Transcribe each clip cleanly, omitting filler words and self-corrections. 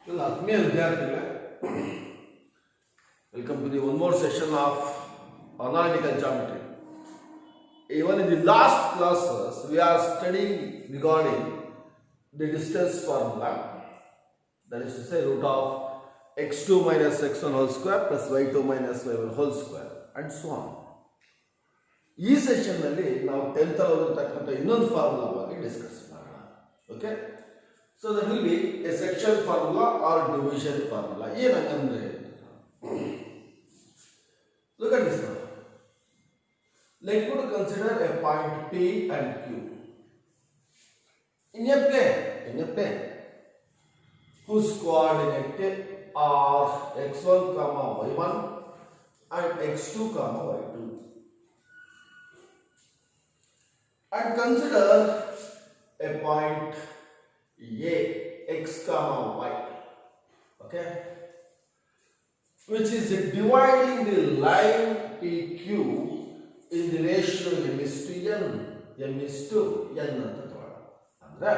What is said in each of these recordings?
ಆತ್ಮೀಯ ವಿದ್ಯಾರ್ಥಿಗಳೇ, welcome to the one more session of analytical geometry. Even in the last classes, we are studying regarding the distance formula, that is to say root of x2 minus x1 whole square plus y2 minus y1 whole square and so on. ಈ session ನಲ್ಲಿ ನಾವು 10th ಓದಿರತಕ್ಕಂಥ ಇನ್ನೊಂದು formula ಬಗ್ಗೆ discuss ಮಾಡೋಣ. Okay, so that will be a section formula or division formula. ಏನಂದ್ರೆ look at this one. Let us consider a point P and Q in a plane whose coordinate are x1 comma y1 and x2 comma y2, and consider a point A x comma y, okay, which is dividing the line PQ in the ratio m is to n ಅಂತ ತಗೊಳ್ಳೋಣ. ಅಂದ್ರೆ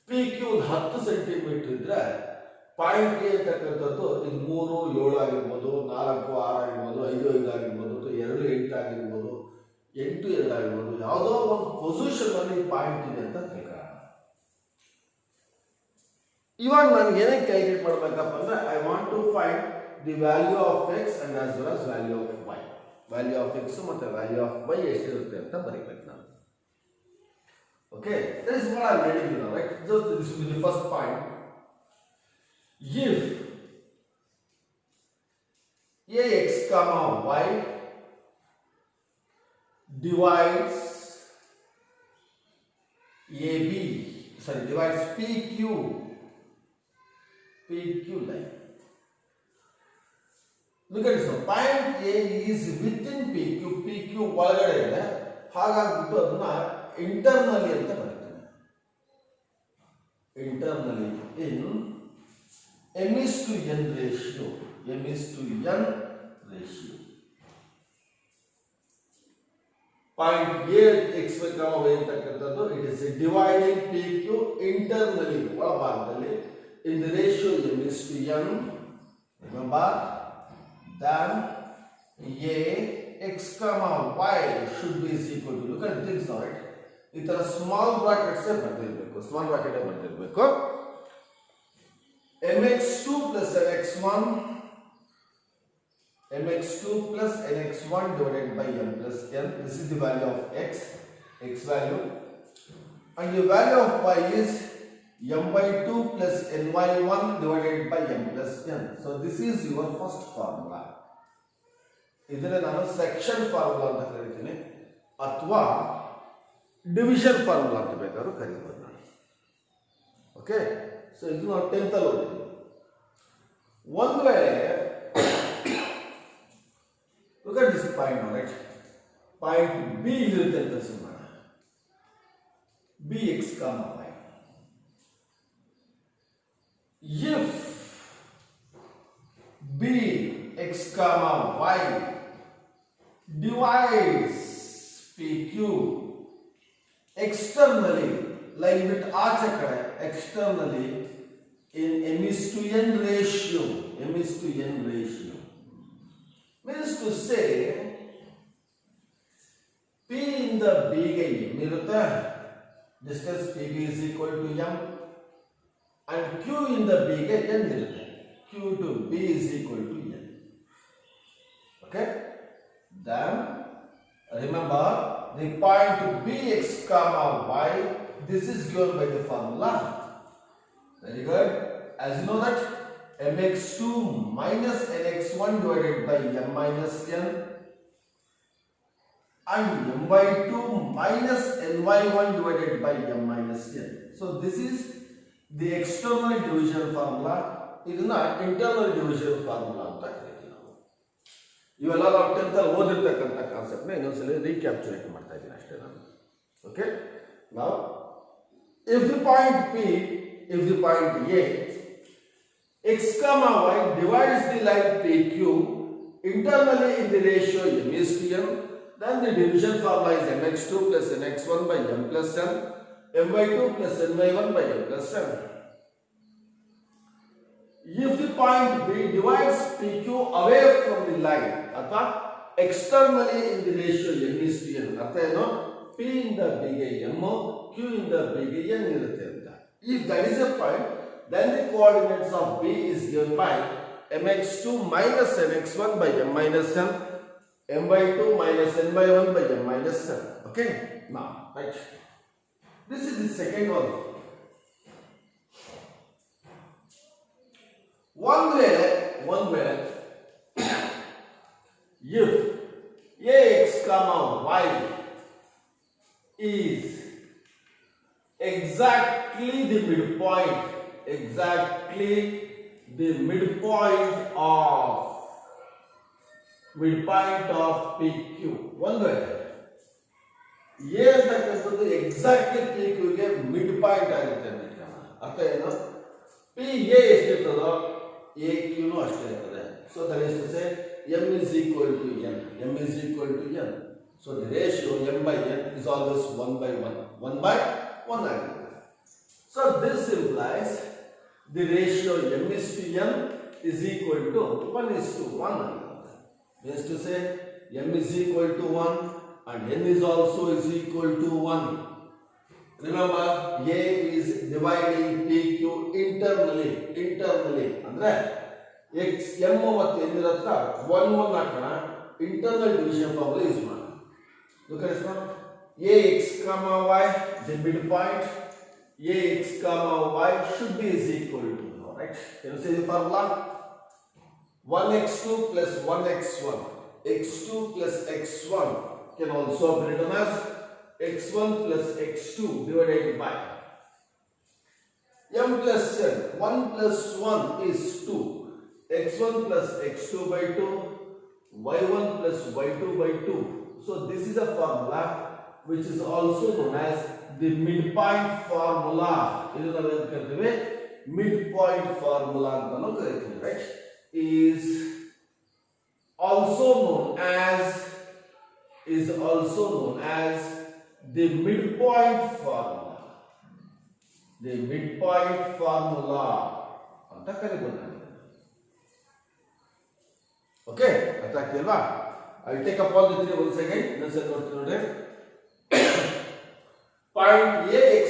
PQ 10 centimetre ಇದ್ರೆ point A ಅಂತಕ್ಕಂಥದ್ದು ಇದು 3, 7 ಆಗಿರ್ಬೋದು, 4, 6 ಆಗಿರ್ಬೋದು, 5, 5 ಆಗಿರ್ಬೋದು, 2, 8 ಆಗಿರ್ಬೋದು, 8, 2 ಆಗಿರ್ಬೋದು, ಯಾವುದೋ ಒಂದು ಪೊಸಿಷನ್ ಅಲ್ಲಿ ಪಾಯಿಂಟ್ ಇದೆ ಅಂತ ತಿಳ್ಕೊಳ್ಳೋಣ. ಇವಾಗ ನಾನು ಏನಕ್ಕೆ ಕ್ಯಾಲ್ಕುಲೇಟ್ ಮಾಡಬೇಕಪ್ಪ ಅಂದ್ರೆ I want to find the value of X and as well as value of Y. Value of X ಮತ್ತೆ ವ್ಯಾಲ್ಯೂ ಆಫ್ ವೈ ಎಷ್ಟಿರುತ್ತೆ ಅಂತ ಬರೀಬೇಕು ನಾನು. Okay, that is what I am ready now, right? Just this will be the first point. If ax comma y divides divides PQ line. Look at this one. Point A is within PQ ಒಳಗಡೆ ಇದೆ, ಹಾಗಾಗ್ಬಿಟ್ಟು ಅದನ್ನ internally ಅಂತ ಬರೀತೀನಿ. Internally in m is to n ratio. Point A x y comma y ಅಂತಕ್ಕಂಥದ್ದು it is dividing PQ internally ಒಳಭಾಗದಲ್ಲಿ in the ratio m is to n, remember, then A x comma y should be is equal to, look at things now, right? ಈ ತರ small brackets ಬರ್ದಿರಬೇಕು, small bracket ಬರ್ದಿರಬೇಕು. mx2 plus nx1 divided by m plus n. This is the value of x value, and the value of y is my2 plus ny1 divided by m plus n. So this is your first formula. ಇದನ್ನ ನಾನು section formula ಅಂತ ಕರೀತೀನಿ, ಅಥವಾ division formula ಅಂತ ಬೇಕಾದ್ರೂ ಕರೀಬಹುದು ನಾನು. Okay, so ಇದು ನಾವು 10th ಅಲ್ಲಿ ಓದಿದ್ವಿ. ಒಂದು ವೇಳೆ look at this point, right? Point B ಇರುತ್ತೆ ಅಂತ ಸುಮ್ಮನೆ bx comma y. If bx comma y divides PQ externally, like bit ಆಚೆ ಕಡೆ externally in m is to n ratio, means to say P in the B ಗೆ m ಇರುತ್ತೆ, distance PB is equal to m, and Q in the B ಗೆ n ಇರುತ್ತೆ, Q to B is equal to n. Okay, then remember the point bx comma y, this is given by the formula. Very good. As you know that mx2 minus nx1 divided by m minus n and my2 minus ny1 divided by m minus n. So this is the external division formula. ಇದನ್ನ internal division formula ಅಂತ ಕರೀತೀವಿ ನಾವು. ಇವೆಲ್ಲ ನಾವು 10th ಅಲ್ಲಿ ಓದಿರ್ತಕ್ಕಂಥ concept ನ ಇನ್ನೊಂದ್ಸಲ ರೀಕ್ಯಾಪ್ಚುಲೇಟ್ ಮಾಡ್ತಾ ಇದ್ದೀನಿ ಅಷ್ಟೇ ನಾನು. Okay, now if the point A x comma y divides the line PQ internally in the ratio m is to n, then the division formula is mx2 plus nx1 by m plus n, my2 plus my1 by m plus n. if the point B divides PQ away from the line ಅಥವಾ externally in the ratio n is to n, ಅರ್ಥ ಏನು? P ಇಂದ B ಗೆ m, Q ಇಂದ B ಗೆ n ಇರುತ್ತೆ ಅಂತ. If that is a point, then the coordinates of B is given by mx2 minus mx1 by m minus n, my2 minus n by 1 by m minus n. Okay? Now, right. This is the second one. One way, if ax comma y is exactly the midpoint of PQ. One way, A ಅಂತಕ್ಕಂಥದ್ದು exactly PQ ಗೆ mid point ಆಗುತ್ತೆ ಅಂತ ಇಟ್ಕೊಳ್ಳೋಣ. ಅರ್ಥ ಏನು? PA ಎಷ್ಟಿರ್ತದೋ AQ ನು ಅಷ್ಟೇ ಇರ್ತದೆ. So that is to say m is equal to n. So the ratio m by n is always 1 by 1. 1 by 1 ಆಗುತ್ತೆ. So this implies the ratio m is to n is equal to 1 is to 1 ಆಗುತ್ತೆ. Means to say m is equal to 1 and n is also is equal to 1. Remember, A is dividing PQ internally ಅಂದ್ರೆ x m ಮತ್ತು n ಇರತ್ರ 1 1 ಹಾಕೋಣ, internal division formula use ಮಾಡೋಣ. Look at this now. Ax comma y, the midpoint Ax comma y should be is equal to, right? Can you see the formula? 1x2 plus 1x1, x2 plus x1 can also be written as x1 plus x2 divided by m plus n. 1 plus 1 is 2, x1 plus x2 by 2, y1 plus y2 by 2. So this is a formula which is also known as the midpoint formula. Idu ನಾವು ಏನು ಕರೀತೀವಿ? Midpoint formula ಅಂತ ನಾವು ಕರೀತೀವಿ, right? Is also known as the midpoint formula. The midpoint formula ಅಂತ ಕರೀಬಹುದು. Okay, ಅರ್ಥ ಆಗ್ತಿಲ್ವಾ? I'll take up all the three once again. Let's ನೋಡ್ತೀನಿ. Point Ax,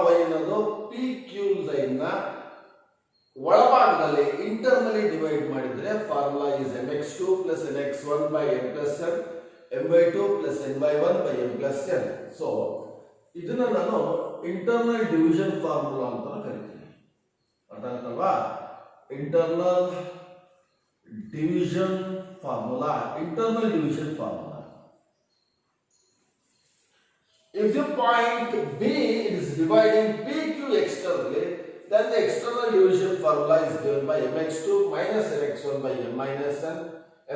y ಅನ್ನೋದು PQ ಲೈನ್ ನ ಒಳಭಾಗದಲ್ಲಿ ಇಂಟರ್ನಲಿ ಡಿವೈಡ್ ಮಾಡಿದ್ರೆ formula is mx2 plus nx1 by m plus n, my2 plus n by 1 by m plus n. So ಇದನ್ನ ನಾನು internal division formula ಅಂತ ಕರಿತೀನಿ. ಅರ್ಥ ಆಯ್ತಲ್ವಾ? Internal division formula. If the point B is dividing PQ externally, then the external division formula is given by mx2 minus nx1 by m minus n,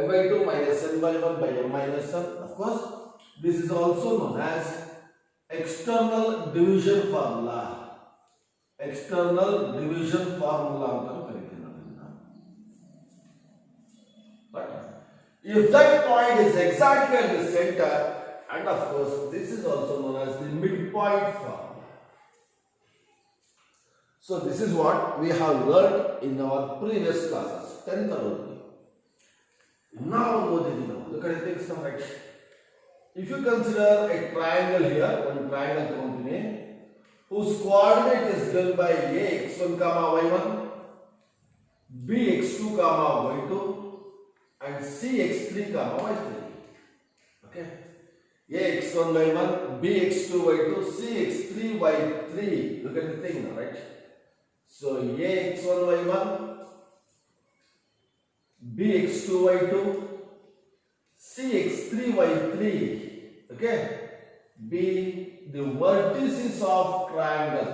my2 minus n by 1 by m minus n. Of course, this is also known as external division formula. External division formula ಅಂತ ಕರೀತೀವಿ ನಾವು. But if that point is exactly at the center, and of course this is also known as the midpoint formula. So this is what we have learned in our previous classes, 10th already. Now look at the things now, right? If you consider a triangle here, one triangle company whose coordinate is given by ax1 comma y1, bx2 comma y2 and cx3 comma y3. Okay, ax1 y1, bx2 y2, cx3 y3. Look at the thing now, right? So ax1 y1, bx2 y2, cx3 y3. Okay, be the vertices of triangle.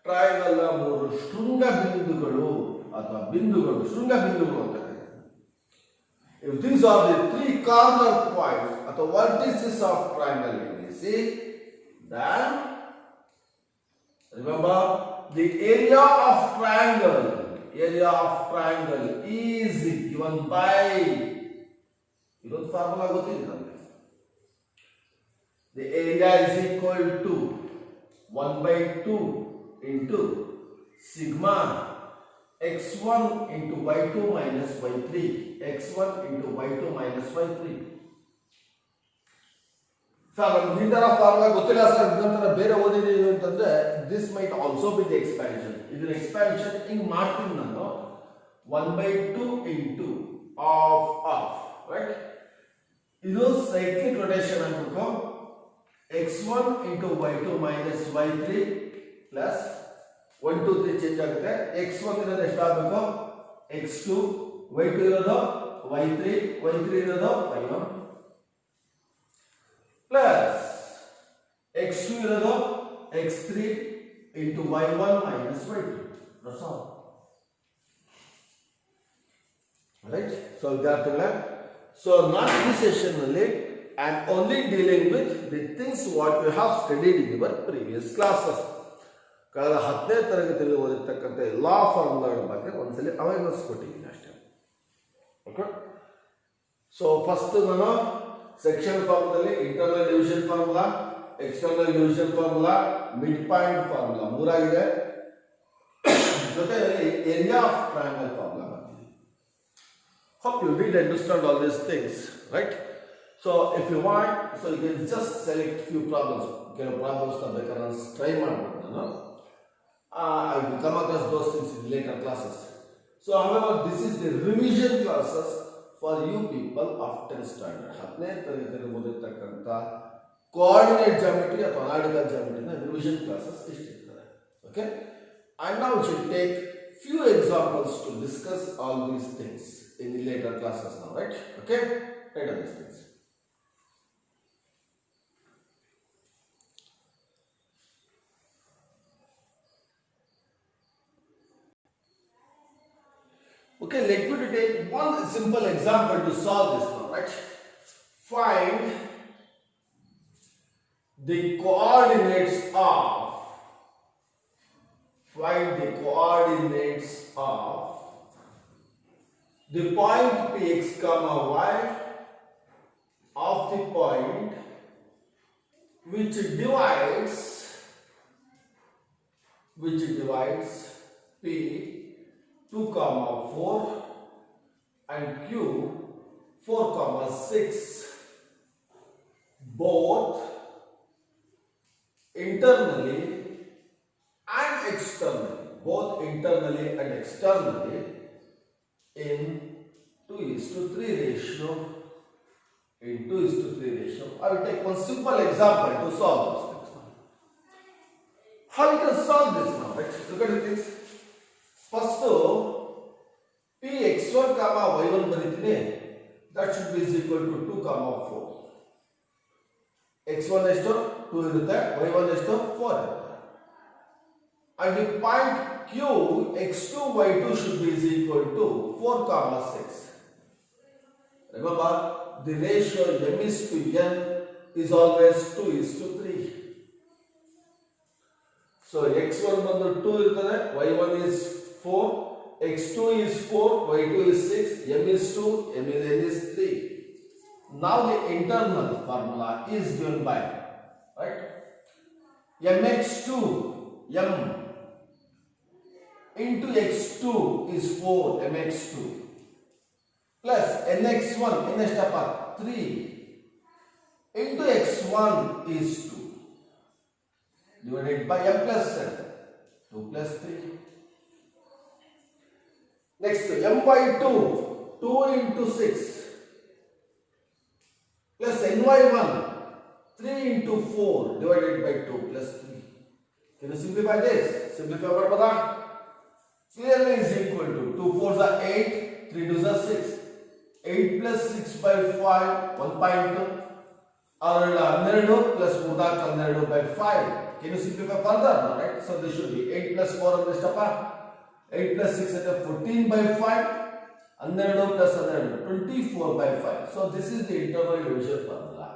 Triangle ನ ಮೂರು ಶೃಂಗ ಬಿಂದುಗಳು ಅಥವಾ ಬಿಂದುಗಳು, ಶೃಂಗ ಬಿಂದುಗಳು ಅಂತ ಕರೀತಾರೆ. If these are the three corner points ಅಥವಾ vertices of triangle, you see, then remember the area of triangle is given by, ಇದೊಂದು ಫಾರ್ಮುಲಾ ಗೊತ್ತಿದೆ ನಮಗೆ. The area is equal to 1 by 2 into sigma x1 into y2 minus y3, x1 into y2 minus y3. So, this might also be the expansion. This is expansion in Martin number 1 by 2 into of, right? This is cyclic rotation and become x1 into y2 minus y3 plus 1, 2, 3 change ಆಗುತ್ತೆ. x1 ಇರೋದು ಎಷ್ಟಾಗಬೇಕು? x2, y2 ಇರೋದು y3, y3 ಇರೋದು y1 plus x2 ಇರೋದು x3 into y1 minus y2. That's all. Right? So not in this session only, I am only dealing with the things what you have studied in your previous classes. ಕಳೆದ 10ನೇ ತರಗತಿಯಲ್ಲಿ ಓದಿರ್ತಕ್ಕಂಥ ಎಲ್ಲಾ ಫಾರ್ಮುಲಾಗಳ ಬಗ್ಗೆ ಒಂದ್ಸಲಿ awareness ಕೊಟ್ಟಿದ್ದೀನಿ ಅಷ್ಟೇ. Okay, so first ನಾನು section ಫಾರ್ಮುಲಾದಲ್ಲಿ internal division formula, external division formula, mid point formula ಮೂರಾಗಿದೆ. ಜೊತೆಯಲ್ಲಿ ಏರಿಯಾ ಆಫ್ ಟ್ರಯಾಂಗಲ್ ಫಾರ್ಮುಲಾ ಮಾಡ್ತೀನಿ. Hope you did understand all these things, right? So if you want, so you can just select few problems. ಕೆಲವು problems ಬೇಕಾದ್ರೆ try ಮಾಡ್ಬೋದು ನಾನು. I will come across those things in later classes. So however, this is the revision classes for you people of 10th standard. 10ನೇ ತರಗತಿಯಲ್ಲಿ ಓದಿರ್ತಕ್ಕಂಥ coordinate geometry ಅಥವಾ analytical ಜಾಮೆಟ್ರಿನ revision classes ಇಷ್ಟಿರ್ತದೆ. Okay, and now we should take few examples to discuss all these things in the later classes now, right? Okay, write down these things. Okay, let me take one simple example to solve this now, right? Find the coordinates of the point px comma y of the point which divides p 2, 4 and q 4, 6 both internally and externally in 2:3 ratio. I will take one simple example to solve this things now. How you can solve this now? Right? Look at this. First, p x1 comma y1 ಬರೀತೀನಿ. That should be is equal to 2, 4. x1 ಎಷ್ಟು 2 ಇರುತ್ತೆ, y1 ಎಷ್ಟು 4 ಇರುತ್ತೆ. And the point q x2 y2 should be is equal to 4, 6. Remember, the ratio m is to n is always 2:3. So x1 ಬಂದು 2 ಇರ್ತದೆ, y1 is 4, x2 is 4, y2 is 6, m is 2, n is 3. Now the internal formula is given by, right, mx2 m into x2 is 4 mx2 plus nx1 3 into x1 is 2 divided by m plus 7 2 plus 3. Next, m by 2 into 6 plus ny1 3 into 4 divided by 2 plus 3. Can you simplify this? Simplify what? Clearly is equal to 2 4s are 8, 3 2s are 6. 8 plus 6 by 5, 1.2. 12 plus 12 by 5. Can you simplify further? Right? So this should be 8 plus 4 on this upper. 8 plus 6 is 14 by 5. 12 plus 24 by 5. So this is the internal division formula.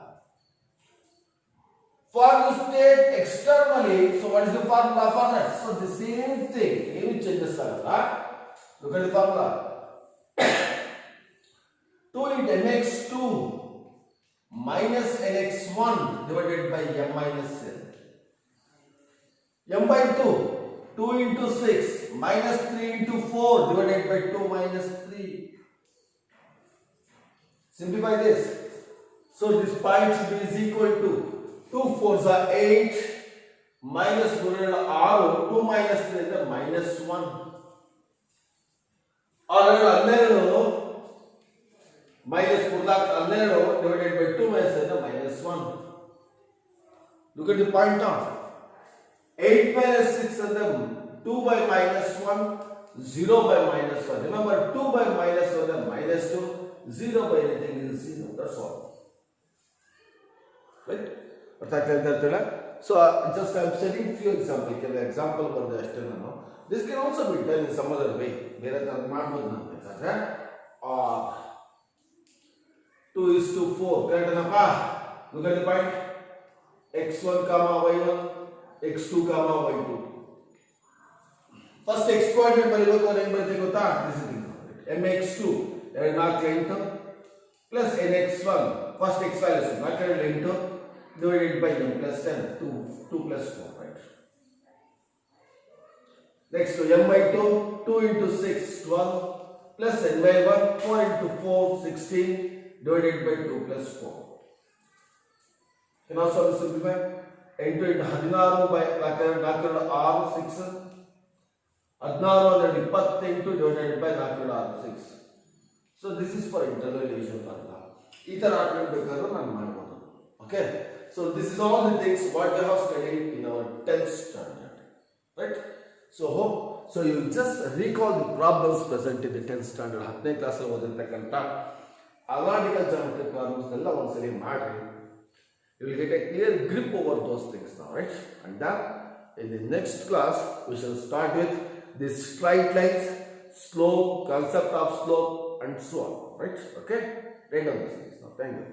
For you state externally, so what is the formula for that? So the same thing, any changes are that. Look at the formula. 2 into mx2 minus nx1 divided by m minus n. m by 2. 2 into 6 minus 3 into 4 divided by 2 minus 3. Simplify this. So this point should be is equal to 2 4s are 8 minus 4 6 2 minus 3 is minus 1. Or minus 4 divided by 2 minus 1. Look at the point now. 8 minus 6 and then 2 by minus 1, 0 by minus 1. Remember 2 by minus 1 and minus 2, 0 by anything is 0. That's all. Right? So just I am setting few examples. Example for the external. This can also be done in some other way. 2 is to 4. Correct enough? Look at the point. x1 comma y1, x2 comma y2. First x coordinate ಬರಿಬೇಕು ಏನು ಬರುತ್ತೆ ಗೊತ್ತಾ? This is mx2 2 4 8 plus nx1 first x values 4 8 divided by m plus 10 2 plus 4, right? Next m by 2 2 into 6 12 plus n by 1 4 into 4 16 divided by 2 plus 4. Can also simplify 8 into 16 by 4 6 16 28 divided by 4 6. So this is for internal division formula. ಈ ತರ ಹಾಕಬೇಕಾದ್ರೆ ನಾನು ಮಾಡಬಹುದು. Okay, so this is all the things what we have studied in our 10th standard, right? So you just recall the problems present in the 10th standard 10ನೇ class ಅಲ್ಲಿ ಓದಿರತಕ್ಕಂತ analytical geometry problems ಎಲ್ಲ ಒಂದ್ಸಲಿ ಮಾಡ್ರಿ. You will get a clear grip over those things now, right? And then in the next class we shall start with these straight lines, slope, concept of slope and so on, right? Okay, write down these things now. Thank you.